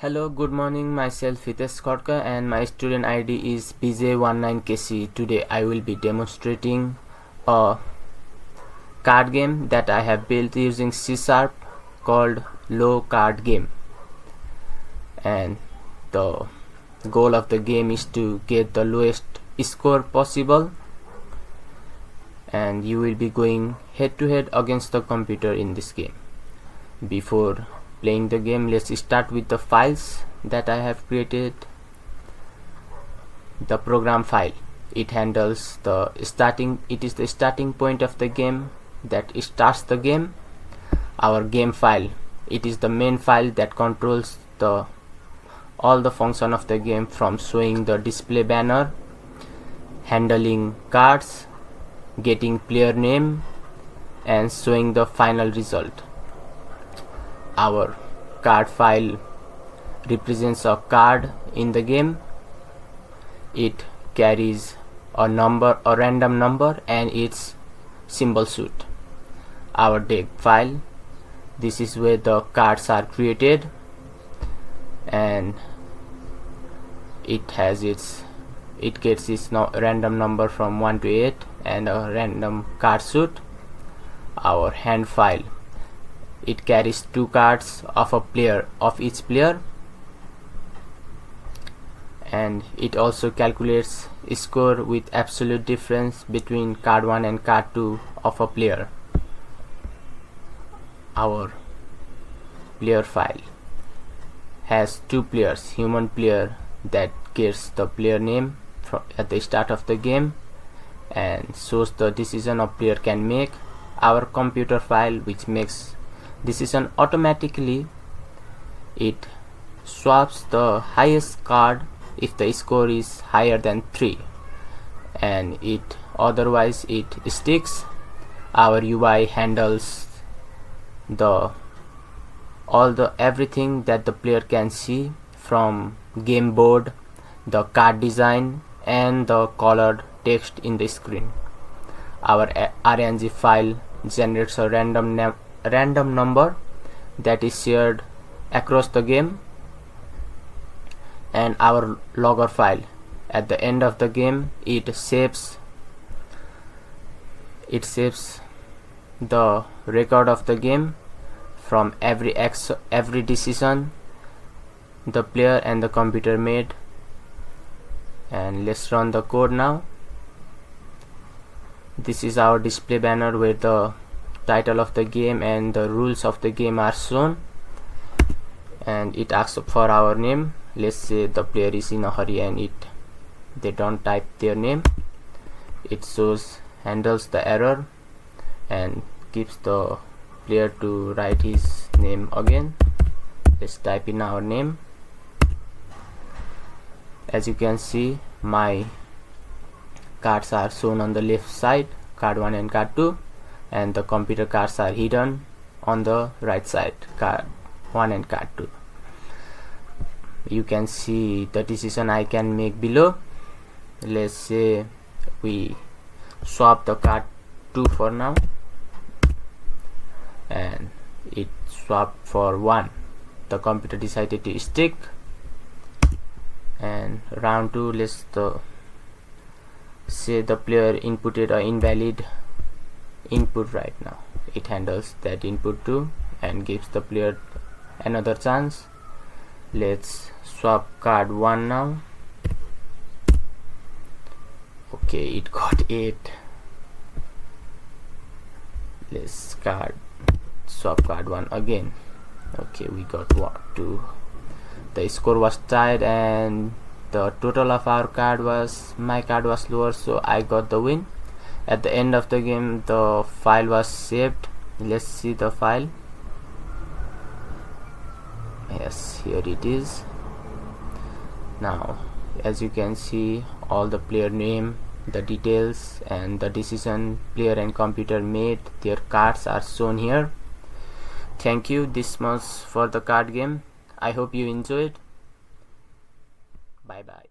Hello, good morning. Myself Hitesh Khadka and my student ID is BJ19KC. Today I will be demonstrating a card game that I have built using C# called LowCardGame. And the goal of the game is to get the lowest score possible, and you will be going head to head against the computer in this game. Before playing the game, let's start with the files that I have created. The program file, it handles the starting, it is the starting point of the game that starts the game. Our game file, it is the main file that controls all the function of the game, from showing the display banner, handling cards, getting player name, and showing the final result. Our card file represents a card in the game. It carries a random number and its symbol suit. Our deck file, this is where the cards are created, and it gets its random number from 1 to 8 and a random card suit. Our hand file, it carries 2 cards of each player, and it also calculates score with absolute difference between card 1 and card 2 of a player. Our player file has 2 players, human player that gets the player name at the start of the game and shows the decision a player can make. Our computer file, which makes decision automatically, it swaps the highest card if the score is higher than 3, and otherwise it sticks. Our UI handles everything that the player can see, from game board, the card design, and the colored text in the screen. Our RNG file generates a random number that is shared across the game. And our logger file, at the end of the game, it saves the record of the game, from every decision the player and the computer made. And let's run the code now. This is our display banner where the title of the game and the rules of the game are shown, and it asks for our name. Let's say the player is in a hurry and they don't type their name. It handles the error and keeps the player to write his name again. Let's type in our name. As you can see, my cards are shown on the left side, card 1 and card 2, and the computer cards are hidden on the right side, card 1 and card 2. You can see the decision I can make below. Let's say we swap the card 2 for now, and it swapped for 1. The computer decided to stick. And round 2, let's say the player inputted an invalid input right now. It handles that input too and gives the player another chance. Let's swap card 1 now. Okay, it got 8. Let's swap card 1 again. Okay, we got 2. The score was tied, and the total of my card was lower, so I got the win. At the end of the game, the file was saved. Let's see the file. Yes, here it is. Now, as you can see, all the player name, the details, and the decision player and computer made, their cards are shown here. Thank you. This much for the card game. I hope you enjoyed. Bye bye.